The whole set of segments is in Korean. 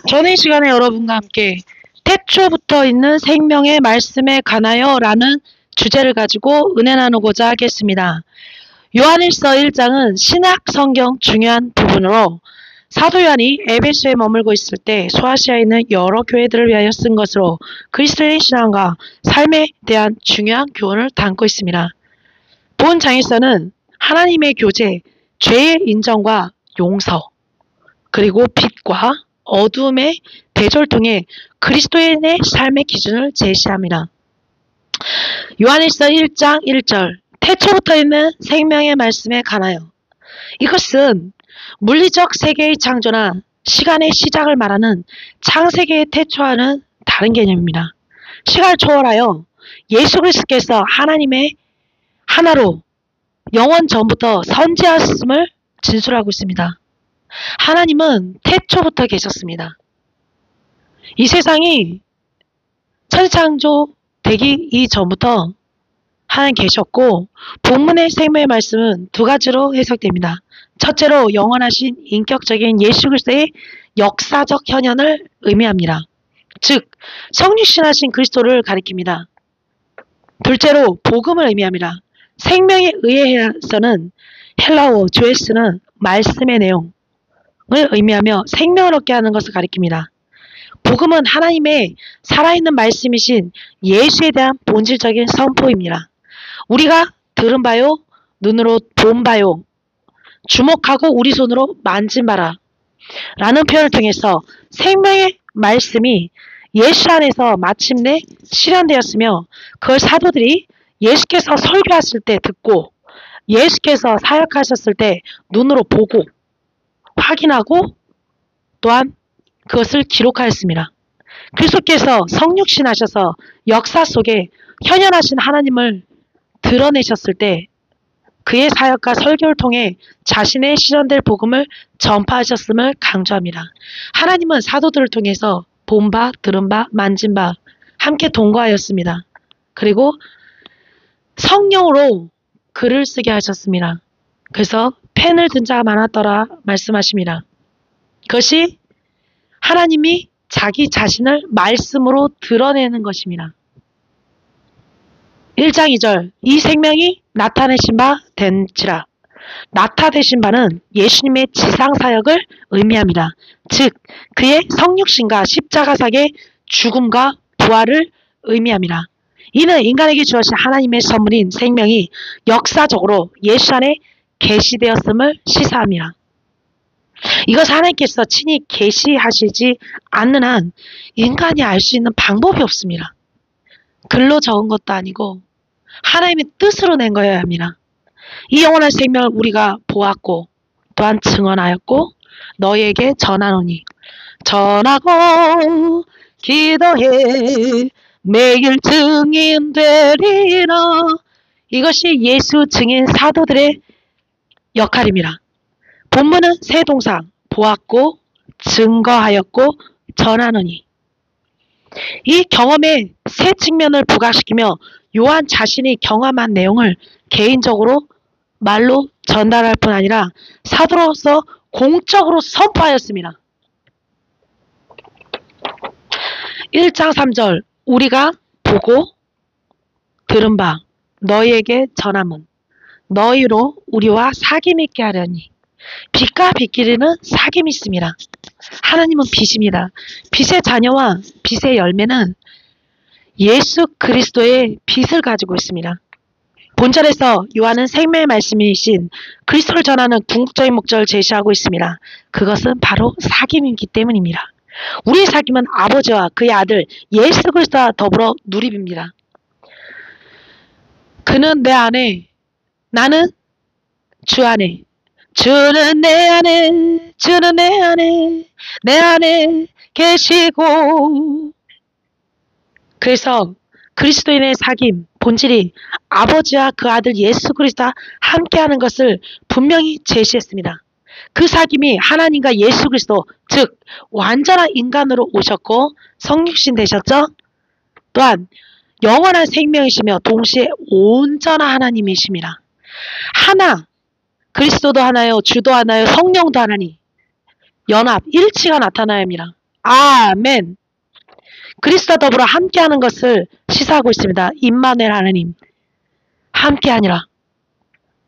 저는 이 시간에 여러분과 함께 태초부터 있는 생명의 말씀에 관하여 라는 주제를 가지고 은혜 나누고자 하겠습니다. 요한일서 1장은 신약 성경 중요한 부분으로 사도 요한이 에베소에 머물고 있을 때 소아시아에 있는 여러 교회들을 위하여 쓴 것으로 그리스도인의 신앙과 삶에 대한 중요한 교훈을 담고 있습니다. 본 장에서는 하나님의 교제, 죄의 인정과 용서, 그리고 빛과 어둠의 대조를 통해 그리스도인의 삶의 기준을 제시합니다. 요한일서 1장 1절 태초부터 있는 생명의 말씀에 관하여, 이것은 물리적 세계의 창조나 시간의 시작을 말하는 창세기의 태초와는 다른 개념입니다. 시간을 초월하여 예수 그리스도께서 하나님의 하나로 영원 전부터 선지하셨음을 진술하고 있습니다. 하나님은 태초부터 계셨습니다. 이 세상이 천지창조 되기 이전부터 하나님 계셨고, 본문의 생명의 말씀은 두 가지로 해석됩니다. 첫째로 영원하신 인격적인 예수 그리스도의 역사적 현현을 의미합니다. 즉 성육신하신 그리스도를 가리킵니다. 둘째로 복음을 의미합니다. 생명에 의해서는 헬라어 조에스는 말씀의 내용을 의미하며 생명을 얻게 하는 것을 가리킵니다. 복음은 하나님의 살아있는 말씀이신 예수에 대한 본질적인 선포입니다. 우리가 들은 바요, 눈으로 본 바요, 주목하고 우리 손으로 만진 바라 라는 표현을 통해서 생명의 말씀이 예수 안에서 마침내 실현되었으며, 그걸 사도들이 예수께서 설교하실 때 듣고 예수께서 사역하셨을 때 눈으로 보고 확인하고 또한 그것을 기록하였습니다. 그리스도께서 성육신하셔서 역사 속에 현현하신 하나님을 드러내셨을 때 그의 사역과 설교를 통해 자신의 실현될 복음을 전파하셨음을 강조합니다. 하나님은 사도들을 통해서 본 바, 들은 바, 만진 바 함께 동거하였습니다. 그리고 성령으로 글을 쓰게 하셨습니다. 그래서 펜을 든 자가 많았더라 말씀하십니다. 그것이 하나님이 자기 자신을 말씀으로 드러내는 것입니다. 1장 2절 이 생명이 나타내신 바 된지라. 나타내신 바는 예수님의 지상사역을 의미합니다. 즉 그의 성육신과 십자가사의 죽음과 부활을 의미합니다. 이는 인간에게 주어진 하나님의 선물인 생명이 역사적으로 예수 안에 계시되었음을 시사합니다. 이것을 하나님께서 친히 계시하시지 않는 한 인간이 알 수 있는 방법이 없습니다. 글로 적은 것도 아니고 하나님의 뜻으로 낸 거여야 합니다. 이 영원한 생명을 우리가 보았고 또한 증언하였고 너희에게 전하노니, 전하고 기도해 매일 증인되리라. 이것이 예수 증인 사도들의 역할입니다. 본문은 세 동사 보았고 증거하였고 전하노니, 이 경험의 세 측면을 부각시키며 요한 자신이 경험한 내용을 개인적으로 말로 전달할 뿐 아니라 사도로서 공적으로 선포하였습니다. 1장 3절 우리가 보고 들은 바 너희에게 전함은 너희로 우리와 사귐 있게 하려니. 빛과 빛끼리는 사귐이 있습니다. 하나님은 빛입니다. 빛의 자녀와 빛의 열매는 예수 그리스도의 빛을 가지고 있습니다. 본절에서 요한은 생명의 말씀이신 그리스도를 전하는 궁극적인 목적을 제시하고 있습니다. 그것은 바로 사귐이기 때문입니다. 우리의 사귐은 아버지와 그의 아들 예수 그리스도와 더불어 누립입니다. 그는 내 안에, 나는 주 안에, 주는 내 안에, 주는 내 안에, 내 안에 계시고. 그래서 그리스도인의 사귐, 본질이 아버지와 그 아들 예수 그리스도와 함께하는 것을 분명히 제시했습니다. 그 사귐이 하나님과 예수 그리스도, 즉 완전한 인간으로 오셨고 성육신 되셨죠. 또한 영원한 생명이시며 동시에 온전한 하나님이십니다. 하나, 그리스도도 하나요, 주도 하나요, 성령도 하나니 연합, 일치가 나타나야 합니다. 아멘. 그리스도와 더불어 함께하는 것을 시사하고 있습니다. 임마누엘 하나님 함께하니라.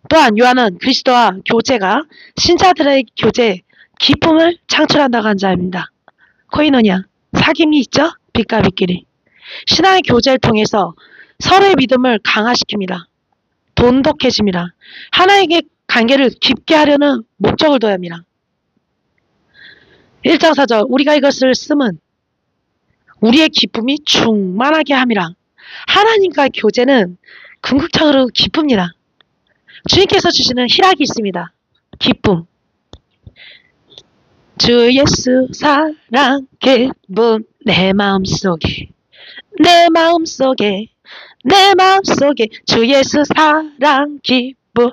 또한 요한은 그리스도와 교제가 신자들의 교제, 기쁨을 창출한다고 한 자입니다. 코이노니아, 사귐이 있죠? 빛과 빛끼리. 신앙의 교제를 통해서 서로의 믿음을 강화시킵니다. 돈독해집니다. 하나님의 관계를 깊게 하려는 목적을 둬야 합니다. 1장 4절 우리가 이것을 쓰면 우리의 기쁨이 충만하게 함이라. 하나님과 교제는 궁극적으로 기쁩니다. 주님께서 주시는 희락이 있습니다. 기쁨. 주 예수 사랑 기쁨 내 마음속에 주 예수 사랑 기쁨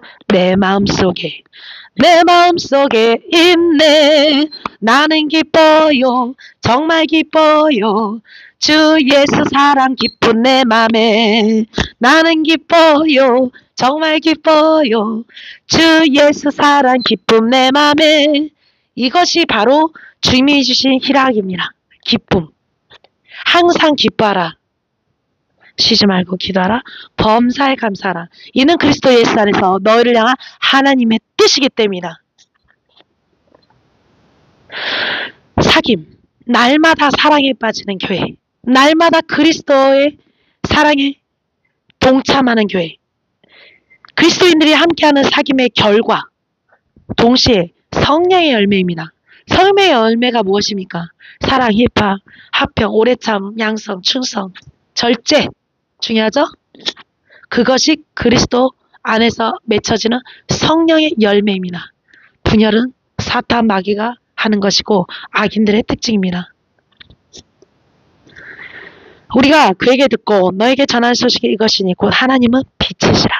내 마음속에 있네. 나는 기뻐요. 정말 기뻐요. 주 예수 사랑 기쁨 내 맘에 나는 기뻐요. 정말 기뻐요. 주 예수 사랑 기쁨 내 맘에. 이것이 바로 주님이 주신 희락입니다. 기쁨. 항상 기뻐하라. 쉬지 말고 기도하라. 범사에 감사하라. 이는 그리스도 예수 안에서 너희를 향한 하나님의 뜻이기 때문이다. 사귐. 날마다 사랑에 빠지는 교회. 날마다 그리스도의 사랑에 동참하는 교회. 그리스도인들이 함께하는 사귐의 결과. 동시에 성령의 열매입니다. 성령의 열매가 무엇입니까? 사랑, 희파, 화평, 오래참, 양성, 충성, 절제. 중요하죠? 그것이 그리스도 안에서 맺혀지는 성령의 열매입니다. 분열은 사탄 마귀가 하는 것이고 악인들의 특징입니다. 우리가 그에게 듣고 너에게 전한 소식이 이것이니 곧 하나님은 빛이시라.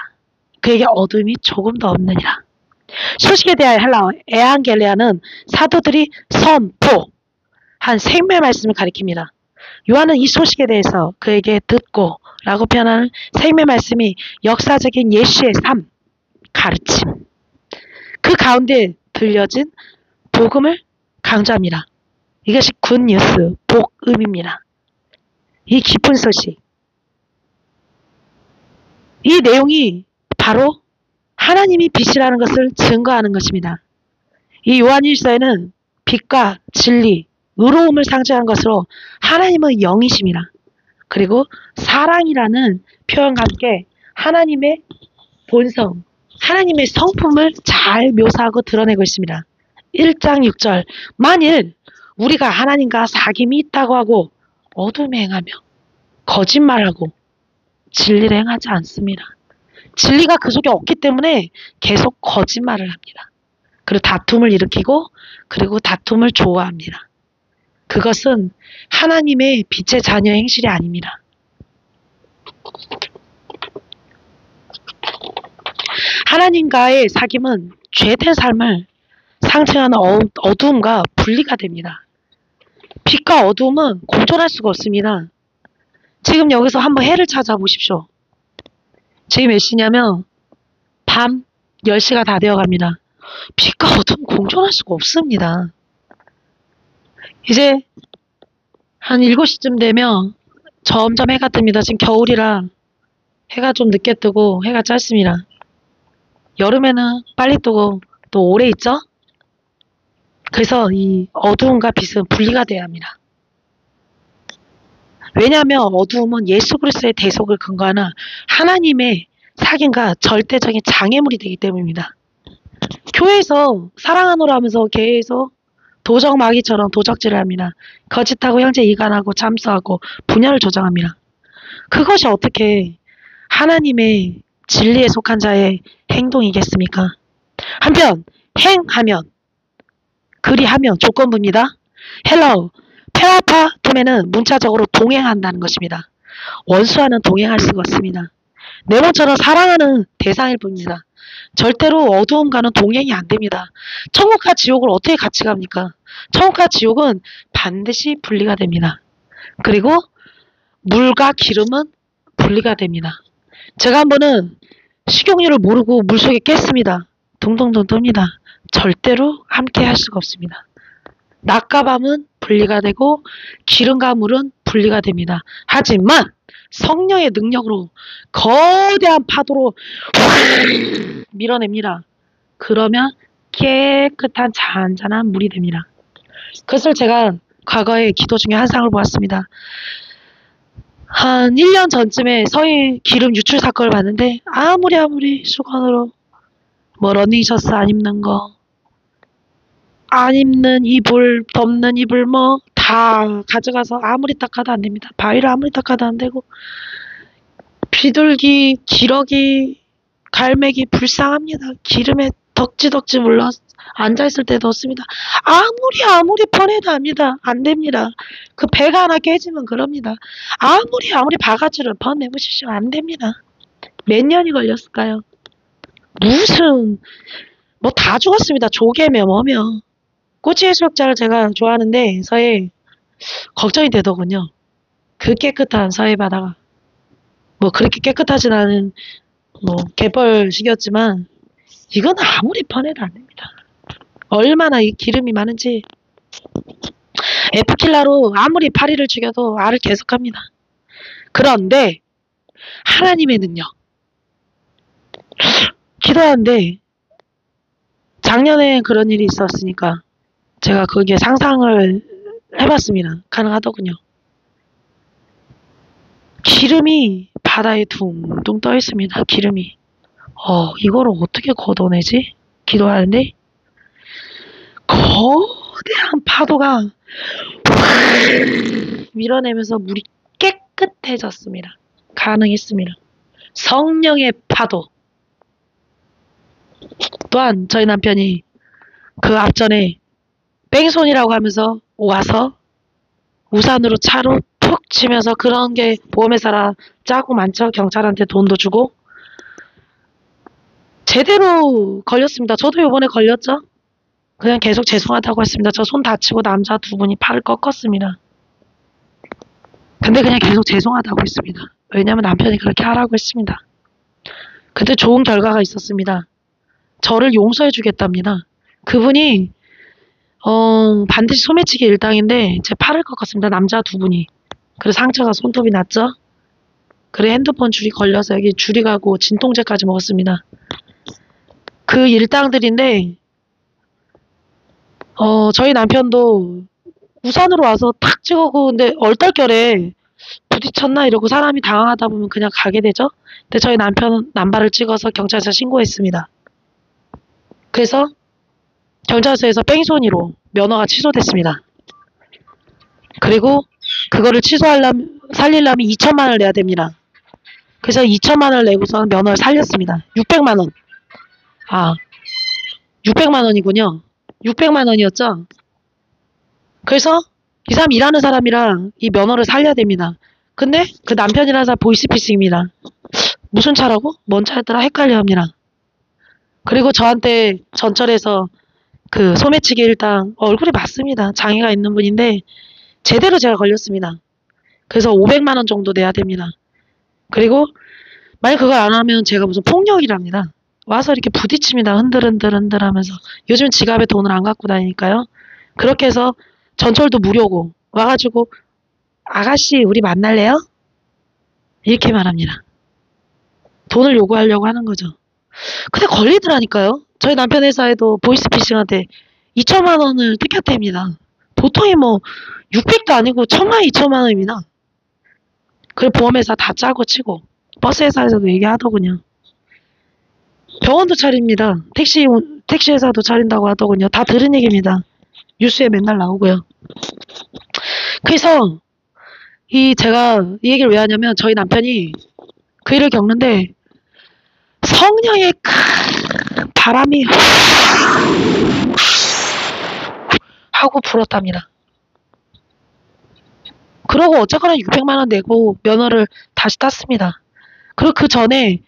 그에게 어둠이 조금도 없느니라. 소식에 대하여 헬라어 에안겔레아는 사도들이 선포한 생명의 말씀을 가리킵니다. 요한은 이 소식에 대해서 그에게 듣고 라고 표현하는 생명의 말씀이 역사적인 예수의 삶, 가르침, 그 가운데 들려진 복음을 강조합니다. 이것이 굿뉴스, 복음입니다. 이 기쁜 소식. 이 내용이 바로 하나님이 빛이라는 것을 증거하는 것입니다. 이 요한일서에는 빛과 진리, 의로움을 상징한 것으로 하나님은 영이십니다. 그리고 사랑이라는 표현과 함께 하나님의 본성, 하나님의 성품을 잘 묘사하고 드러내고 있습니다. 1장 6절 만일 우리가 하나님과 사귐이 있다고 하고 어둠에 행하며 거짓말하고 진리를 행하지 않습니다. 진리가 그 속에 없기 때문에 계속 거짓말을 합니다. 그리고 다툼을 일으키고 그리고 다툼을 좋아합니다. 그것은 하나님의 빛의 자녀의 행실이 아닙니다. 하나님과의 사귐은 죄된 삶을 상징하는 어두움과 분리가 됩니다. 빛과 어두움은 공존할 수가 없습니다. 지금 여기서 한번 해를 찾아보십시오. 지금 몇 시냐면 밤 10시가 다 되어갑니다. 빛과 어두움 공존할 수가 없습니다. 이제 한 7시쯤 되면 점점 해가 뜹니다. 지금 겨울이라 해가 좀 늦게 뜨고 해가 짧습니다. 여름에는 빨리 뜨고 또 오래 있죠? 그래서 이 어두움과 빛은 분리가 돼야 합니다. 왜냐하면 어두움은 예수 그리스도의 대속을 근거하는 하나님의 사귐과 절대적인 장애물이 되기 때문입니다. 교회에서 사랑하노라 하면서 계속 도적 마귀처럼 도적질을 합니다. 거짓하고 형제 이간하고 참수하고 분열을 조장합니다. 그것이 어떻게 하나님의 진리에 속한 자의 행동이겠습니까? 한편 행하면 그리하면 조건부입니다. 헬라어 페라파토메는 문자적으로 동행한다는 것입니다. 원수와는 동행할 수가 없습니다. 네모처럼 사랑하는 대상일 뿐입니다. 절대로 어두움과는 동행이 안 됩니다. 천국과 지옥을 어떻게 같이 갑니까? 천국과 지옥은 반드시 분리가 됩니다. 그리고 물과 기름은 분리가 됩니다. 제가 한 번은 식용유를 모르고 물속에 깼습니다. 둥둥둥 뜹니다. 절대로 함께 할 수가 없습니다. 낮과 밤은 분리가 되고 기름과 물은 분리가 됩니다. 하지만 성령의 능력으로 거대한 파도로 밀어냅니다. 그러면 깨끗한 잔잔한 물이 됩니다. 그것을 제가 과거에 기도 중에 한 상을 보았습니다. 한 1년 전쯤에 서해 기름 유출 사건을 봤는데 아무리 수건으로 뭐 러닝셔츠 안 입는 거, 안 입는 이불, 덮는 이불 뭐 다 가져가서 아무리 닦아도 안 됩니다. 바위를 아무리 닦아도 안 되고 비둘기, 기러기, 갈매기 불쌍합니다. 기름에 덕지덕지 물러 앉아있을 때도 없습니다. 아무리 퍼내도 안 됩니다. 그 배가 하나 깨지면 그럽니다. 아무리 바가지를 퍼내보십시오. 안 됩니다. 몇 년이 걸렸을까요? 무슨 뭐 다 죽었습니다. 조개며 뭐며. 꼬치해수욕장을 제가 좋아하는데 서해 걱정이 되더군요. 그 깨끗한 서해 바다가 뭐 그렇게 깨끗하진 않은 뭐 갯벌식이었지만 이건 아무리 퍼내도 안 됩니다. 얼마나 이 기름이 많은지 에프킬라로 아무리 파리를 죽여도 알을 계속합니다. 그런데 하나님의 능력 기도하는데 작년에 그런 일이 있었으니까 제가 거기에 상상을 해봤습니다. 가능하더군요. 기름이 바다에 둥둥 떠 있습니다. 기름이. 이거를 어떻게 걷어내지? 기도하는데 거대한 파도가 밀어내면서 물이 깨끗해졌습니다. 가능했습니다. 성령의 파도. 또한 저희 남편이 그 앞전에 뺑소니라고 하면서 와서 우산으로 차로 푹 치면서 그런 게 보험회사라 짜고 많죠. 경찰한테 돈도 주고 제대로 걸렸습니다. 저도 이번에 걸렸죠. 그냥 계속 죄송하다고 했습니다. 저 손 다치고 남자 두 분이 팔을 꺾었습니다. 근데 그냥 계속 죄송하다고 했습니다. 왜냐면 남편이 그렇게 하라고 했습니다. 근데 좋은 결과가 있었습니다. 저를 용서해 주겠답니다. 그분이 반드시 소매치기 일당인데 제 팔을 꺾었습니다. 남자 두 분이. 그래서 상처가 손톱이 났죠. 그래 핸드폰 줄이 걸려서 여기 줄이 가고 진통제까지 먹었습니다. 그 일당들인데 저희 남편도 우산으로 와서 탁 찍어고 근데 얼떨결에 부딪혔나 이러고 사람이 당황하다 보면 그냥 가게 되죠. 근데 저희 남편은 남발을 찍어서 경찰서 신고했습니다. 그래서 경찰서에서 뺑소니로 면허가 취소됐습니다. 그리고 그거를 살리려면 2천만 원을 내야 됩니다. 그래서 2천만 원을 내고서 면허를 살렸습니다. 600만 원. 600만 원이군요. 600만 원이었죠. 그래서 이 사람 일하는 사람이랑 이 면허를 살려야 됩니다. 근데 그 남편이라는 사람 보이스피싱입니다. 무슨 차라고? 뭔 차였더라? 헷갈려 합니다. 그리고 저한테 전철에서 그 소매치기 일당 얼굴이 맞습니다. 장애가 있는 분인데 제대로 제가 걸렸습니다. 그래서 500만 원 정도 내야 됩니다. 그리고 만약 그걸 안 하면 제가 무슨 폭력이랍니다. 와서 이렇게 부딪힙니다. 흔들흔들 하면서. 요즘 지갑에 돈을 안 갖고 다니니까요. 그렇게 해서 전철도 무료고 와가지고 아가씨 우리 만날래요? 이렇게 말합니다. 돈을 요구하려고 하는 거죠. 근데 걸리더라니까요. 저희 남편 회사에도 보이스피싱한테 2천만 원을 뜯겼답니다. 보통이 뭐 600도 아니고 1000만 2천만 원입니다. 그래 보험회사 다 짜고 치고 버스 회사에서도 얘기하더군요. 병원도 차립니다. 택시 회사도 차린다고 하더군요. 다 들은 얘기입니다. 뉴스에 맨날 나오고요. 그래서 제가 이 얘기를 왜 하냐면 저희 남편이 그 일을 겪는데 성령의 큰 바람이 하고 불었답니다. 그러고 어쨌거나 600만 원 내고 면허를 다시 땄습니다. 그리고 그 전에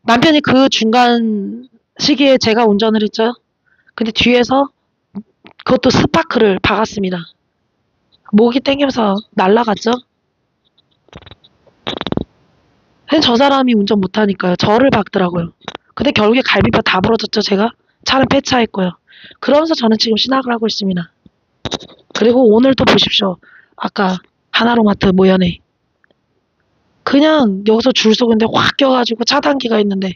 남편이 그 중간 시기에 제가 운전을 했죠. 근데 뒤에서 그것도 스파크를 박았습니다. 목이 땡기면서 날아갔죠. 저 사람이 운전 못하니까요. 저를 박더라고요. 근데 결국에 갈비뼈 다 부러졌죠. 제가 차는 폐차했고요. 그러면서 저는 지금 신학을 하고 있습니다. 그리고 오늘도 보십시오. 아까 하나로마트 모연에 그냥 여기서 줄 서고 있는데 확 껴가지고 차단기가 있는데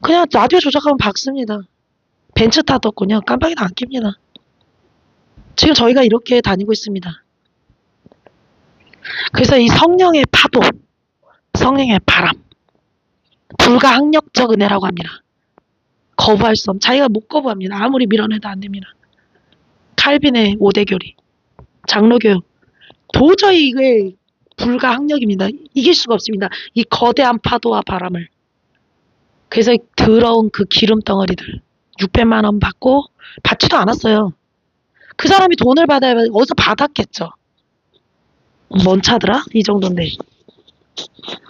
그냥 라디오 조작하면 박습니다. 벤츠 타뒀군요. 깜빡이도 안 낍니다. 지금 저희가 이렇게 다니고 있습니다. 그래서 이 성령의 파도, 성령의 바람, 불가항력적 은혜라고 합니다. 거부할 수 없는, 자기가 못 거부합니다. 아무리 밀어내도 안 됩니다. 칼빈의 5대 교리, 장로교육, 도저히 이게 불가항력입니다. 이길 수가 없습니다. 이 거대한 파도와 바람을. 그래서 더러운 그 기름 덩어리들 600만 원 받고 받지도 않았어요. 그 사람이 돈을 받아야 어디서 받았겠죠. 뭔 차더라? 이 정도인데.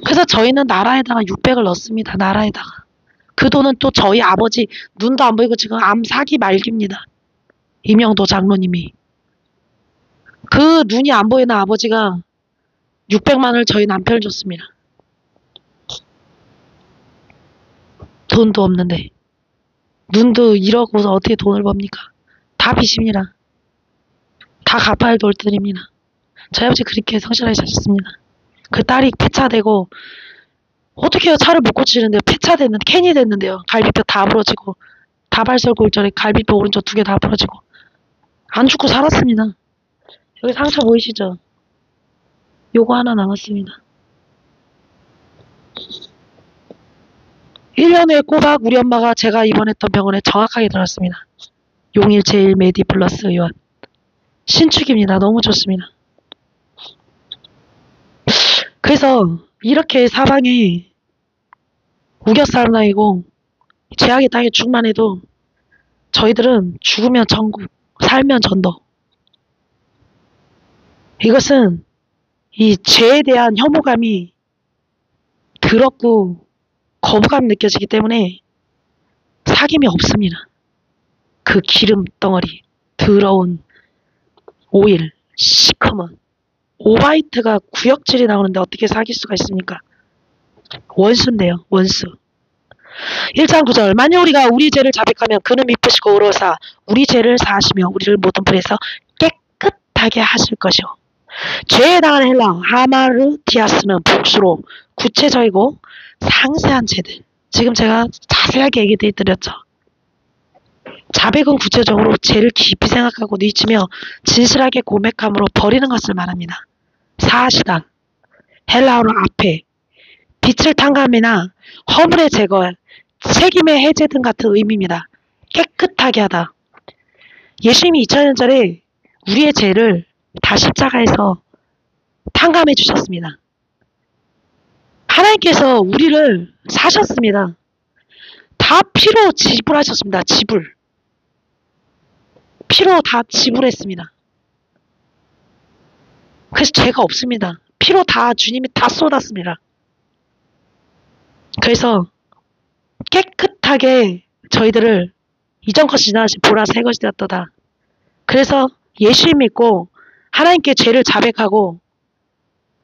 그래서 저희는 나라에다가 600을 넣습니다. 나라에다가. 그 돈은 또 저희 아버지 눈도 안 보이고 지금 암 사기 말기입니다. 이명도 장로님이. 그 눈이 안 보이는 아버지가 600만 원을 저희 남편을 줬습니다. 돈도 없는데. 눈도 이러고서 어떻게 돈을 법니까? 다 빚입니다. 다 갚아야 할 돌들입니다. 저희 아버지 그렇게 성실하게 사셨습니다. 그 딸이 폐차되고 어떻게 해요? 차를 못 고치는데 폐차됐는데 캔이 됐는데요. 갈비뼈 다 부러지고 다발설 골절에 갈비뼈 오른쪽 2개 다 부러지고 안 죽고 살았습니다. 여기 상처 보이시죠? 요거 하나 남았습니다. 1년 후에 꼬박 우리 엄마가 제가 입원했던 병원에 정확하게 들어갔습니다. 용일 제일 메디 플러스 의원. 신축입니다. 너무 좋습니다. 그래서 이렇게 사방에 우겨싸는 땅이고 죄악의 땅에 죽만 해도 저희들은 죽으면 천국, 살면 전도. 이것은 이 죄에 대한 혐오감이 더럽고 거부감 느껴지기 때문에 사귐이 없습니다. 그 기름 덩어리, 더러운 오일, 시커먼 오바이트가 구역질이 나오는데 어떻게 사귈 수가 있습니까? 원수인데요. 원수. 1장 9절 만약 우리가 우리 죄를 자백하면 그는 미쁘시고 의로사 우리 죄를 사하시며 우리를 모든 불에서 깨끗하게 하실 것이요. 죄에 당한 헬라 하마르티아스는 복수로 구체적이고 상세한 죄들. 지금 제가 자세하게 얘기 드렸죠. 자백은 구체적으로 죄를 깊이 생각하고 뉘치며 진실하게 고백함으로 버리는 것을 말합니다. 사하시다. 헬라어로 앞에 빛을 탕감이나 허물의 제거, 책임의 해제 등 같은 의미입니다. 깨끗하게 하다. 예수님이 2000년 전에 우리의 죄를 다 십자가에서 탕감해 주셨습니다. 하나님께서 우리를 사셨습니다. 다 피로 지불하셨습니다. 지불. 피로 다 지불했습니다. 그래서 죄가 없습니다. 피로 다 주님이 다 쏟았습니다. 그래서 깨끗하게 저희들을 이전 것이 지나가신 보라 새 것이 되었도다. 그래서 예수님 믿고 하나님께 죄를 자백하고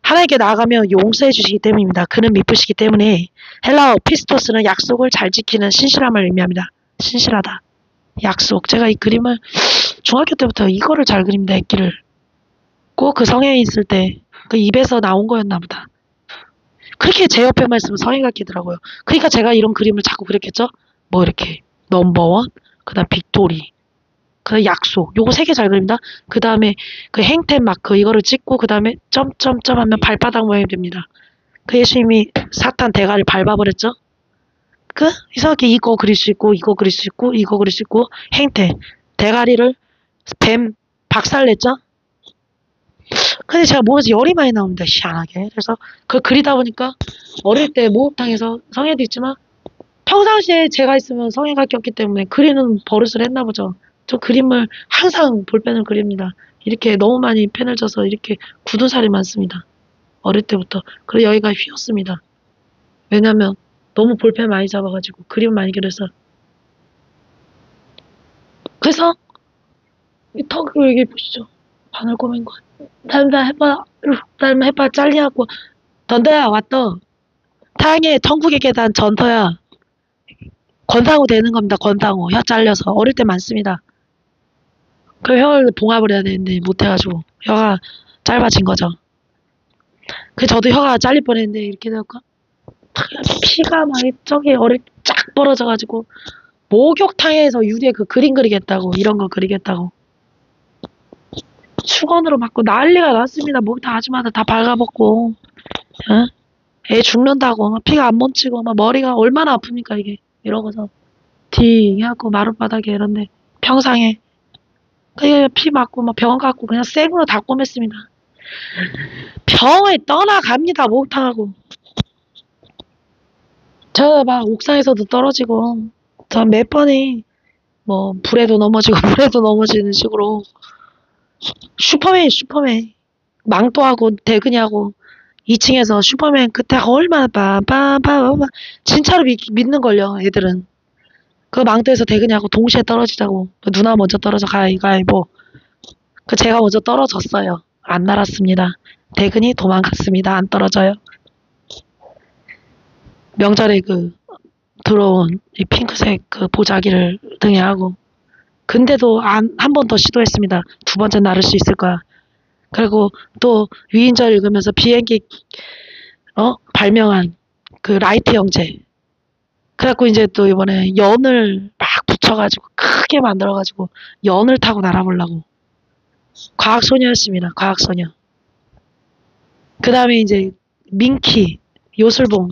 하나님께 나아가면 용서해 주시기 때문입니다. 그는 미쁘시기 때문에 헬라어 피스토스는 약속을 잘 지키는 신실함을 의미합니다. 신실하다. 약속. 제가 이 그림을 중학교 때부터 이거를 잘 그립니다. 액기를. 꼭 그 성에 있을 때 그 입에서 나온 거였나 보다. 그렇게 제 옆에만 있으면 성에 같기더라고요. 그러니까 제가 이런 그림을 자꾸 그렸겠죠? 뭐 이렇게 넘버원, 그 다음 빅토리, 그 다음 약속. 요거 3개 잘 그립니다. 그 다음에 그 행템 마크 이거를 찍고 그 다음에 점점점 하면 발바닥 모양이 됩니다. 그 예수님이 사탄 대가를 밟아버렸죠? 그 이상하게 이거 그릴 수 있고 이거 그릴 수 있고 이거 그릴 수 있고 행태 대가리를 뱀 박살냈죠? 근데 제가 몸에서 열이 많이 나옵니다. 희한하게. 그래서 그걸 그리다 보니까 어릴 때 목욕탕에서 성애도 있지만 평상시에 제가 있으면 성애가 꼈기 때문에 그리는 버릇을 했나 보죠. 저 그림을 항상 볼펜을 그립니다. 이렇게 너무 많이 펜을 져서 이렇게 굳은 살이 많습니다. 어릴 때부터. 그래서 여기가 휘었습니다. 왜냐면 너무 볼펜 많이 잡아가지고 그림 많이 그려서. 그래서 이 턱을 여기 보시죠. 바늘 꼬맨 거. 닮다 해봐 잘리하고 던더야 왔더. 타양의 천국의 계단 전터야. 권상우 되는 겁니다. 권상우 혀 잘려서 어릴 때 많습니다. 그 혀를 봉합을 해야 되는데 못해가지고 혀가 짧아진 거죠. 그 저도 혀가 잘릴 뻔했는데 이렇게 되니까 피가 막 저기 어리 쫙 벌어져가지고 목욕탕에서 유리에 그 그림 그리겠다고 이런 거 그리겠다고 수건으로 맞고 난리가 났습니다. 목욕탕 아줌마들 다 발가벗고 어? 애 죽는다고 막 피가 안 멈추고 막 머리가 얼마나 아픕니까 이게 이러고서 딩 해갖고 마룻바닥에 이런데 평상에 그게 피 맞고 막 병원 갔고 그냥 생으로 다 꼬맸습니다. 병원에 떠나갑니다 목욕탕하고. 저 막 옥상에서도 떨어지고 전 몇 번이 뭐 불에도 넘어지고 물에도 넘어지는 식으로 슈퍼맨 망토하고 대근이하고 2층에서 슈퍼맨 그때 얼마나 빰빰빰빰 진짜로 믿는걸요 애들은. 그 망토에서 대근이하고 동시에 떨어지자고 누나 먼저 떨어져 가위바위보. 그 제가 먼저 떨어졌어요. 안 날았습니다. 대근이 도망갔습니다. 안 떨어져요. 명절에 그 들어온 이 핑크색 그 보자기를 등에 하고 근데도 한 번 더 시도했습니다. 두 번째 나를 수 있을 거야. 그리고 또 위인절 읽으면서 비행기 발명한 그 라이트 형제. 그래갖고 이제 또 이번에 연을 막 붙여가지고 크게 만들어가지고 연을 타고 날아보려고. 과학소녀였습니다. 과학소녀. 그 다음에 이제 민키, 요술봉.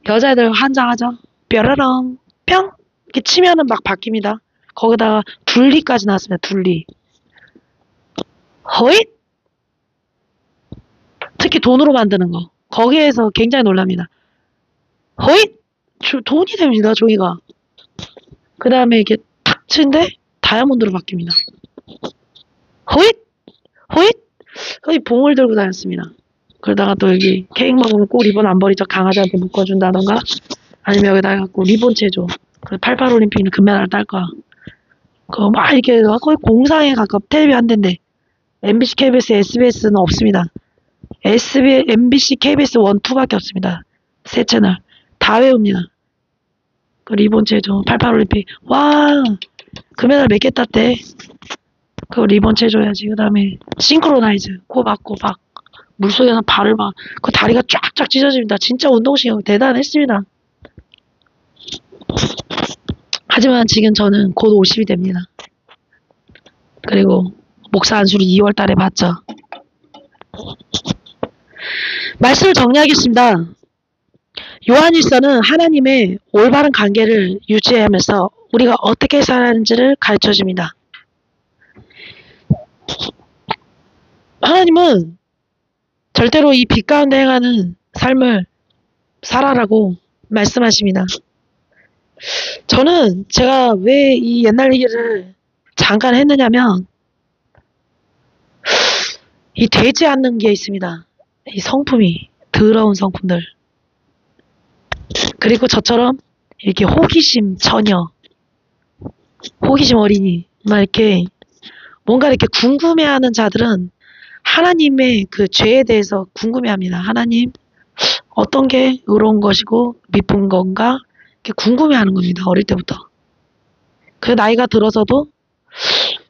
여자애들 한장하죠. 뾰로롱 뿅 이렇게 치면은 막 바뀝니다. 거기다가 둘리까지 나왔습니다. 둘리. 허잇! 특히 돈으로 만드는 거. 거기에서 굉장히 놀랍니다. 허잇! 돈이 됩니다. 종이가. 그 다음에 이렇게 탁 치는데 다이아몬드로 바뀝니다. 허잇! 허잇! 거의 봉을 들고 다녔습니다. 그러다가 또 여기 케이크 먹으면 꼭 리본 안 버리죠. 강아지한테 묶어준다던가 아니면 여기다 해갖고 리본 체조. 그 88 올림픽은 금메달 딸 거야. 그거 막 이렇게 거의 공상에 가깝 텔레비 한 대인데 MBC, KBS, SBS는 없습니다. MBC, KBS 1, 2밖에 없습니다. 세 채널 다 외웁니다. 그 리본 체조 88 올림픽 와 금메달 몇 개 땄대. 그 리본 체조해야지. 그 다음에 싱크로나이즈 꼬박꼬박 물속에서 발을 막 그 다리가 쫙쫙 찢어집니다. 진짜 운동신경 대단했습니다. 하지만 지금 저는 곧 50이 됩니다. 그리고 목사 안수를 2월 달에 받죠. 말씀을 정리하겠습니다. 요한일서는 하나님의 올바른 관계를 유지하면서 우리가 어떻게 살아야 하는지를 가르쳐줍니다. 하나님은 절대로 이 빛 가운데 행하는 삶을 살아라고 말씀하십니다. 저는 제가 왜 이 옛날 얘기를 잠깐 했느냐면 이 되지 않는 게 있습니다. 이 성품이 더러운 성품들. 그리고 저처럼 이렇게 호기심 처녀, 호기심 어린이 막 이렇게 뭔가 이렇게 궁금해하는 자들은 하나님의 그 죄에 대해서 궁금해합니다. 하나님 어떤 게 의로운 것이고 미쁜 건가 이렇게 궁금해하는 겁니다. 어릴 때부터. 그 나이가 들어서도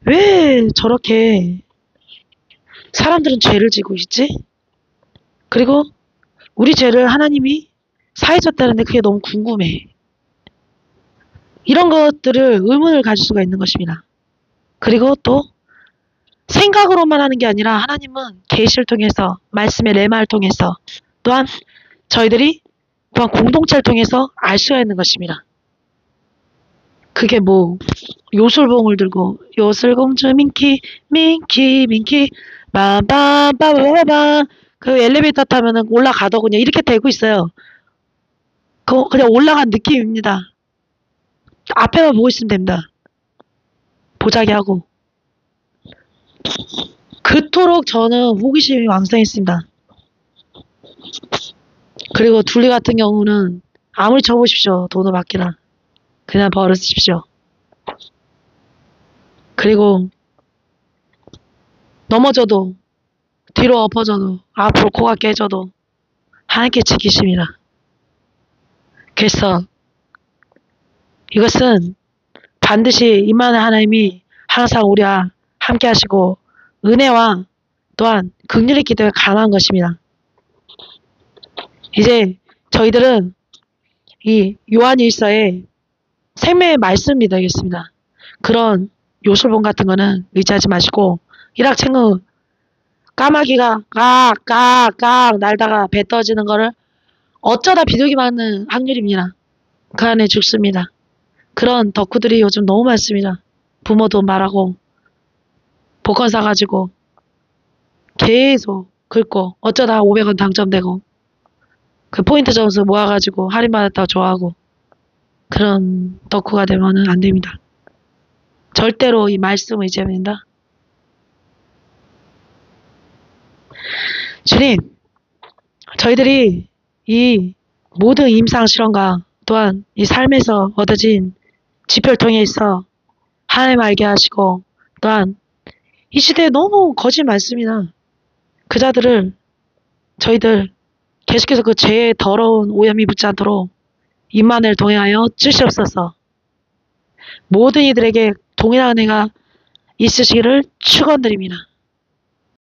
왜 저렇게 사람들은 죄를 지고 있지? 그리고 우리 죄를 하나님이 사해줬다는데 그게 너무 궁금해. 이런 것들을 의문을 가질 수가 있는 것입니다. 그리고 또 생각으로만 하는 게 아니라 하나님은 계시를 통해서 말씀의 레마를 통해서 또한 저희들이 또한 공동체를 통해서 알 수가 있는 것입니다. 그게 뭐 요술봉을 들고 요술공주 민키 빰빰빰빰빰 그 엘리베이터 타면은 올라가더군요. 이렇게 되고 있어요. 그거 그냥 올라간 느낌입니다. 앞에만 보고 있으면 됩니다. 보자기 하고. 그토록 저는 호기심이 왕성했습니다. 그리고 둘리 같은 경우는 아무리 쳐보십시오. 돈을 받기나. 그냥 버릇십시오. 그리고 넘어져도 뒤로 엎어져도 앞으로 코가 깨져도 하나님께 지키십니다. 그래서 이것은 반드시 임마누엘 하나님이 항상 우리와 함께 하시고 은혜와 또한 긍휼이 있기 때문에 가능한 것입니다. 이제 저희들은 이 요한일서의 생명의 말씀 믿어야겠습니다. 그런 요술본 같은 거는 의지하지 마시고 일확천금 까마귀가 깍깍깍 날다가 배 떠지는 거를 어쩌다 비둘기 맞는 확률입니다. 그 안에 죽습니다. 그런 덕후들이 요즘 너무 많습니다. 부모 돈 말하고 복권 사가지고 계속 긁고 어쩌다 500원 당첨되고 그 포인트 점수 모아가지고 할인받았다고 좋아하고 그런 덕후가 되면은 안 됩니다. 절대로 이 말씀을 의지해야 된다. 주님, 저희들이 이 모든 임상 실험과 또한 이 삶에서 얻어진 지표를 통해 있어 하나님 알게 하시고 또한 이 시대에 너무 거짓 많습니다. 그 자들을 저희들 계속해서 그 죄의 더러운 오염이 붙지 않도록 임만을 동행하여 주시옵소서. 모든 이들에게 동일한 은혜가 있으시기를 축원드립니다.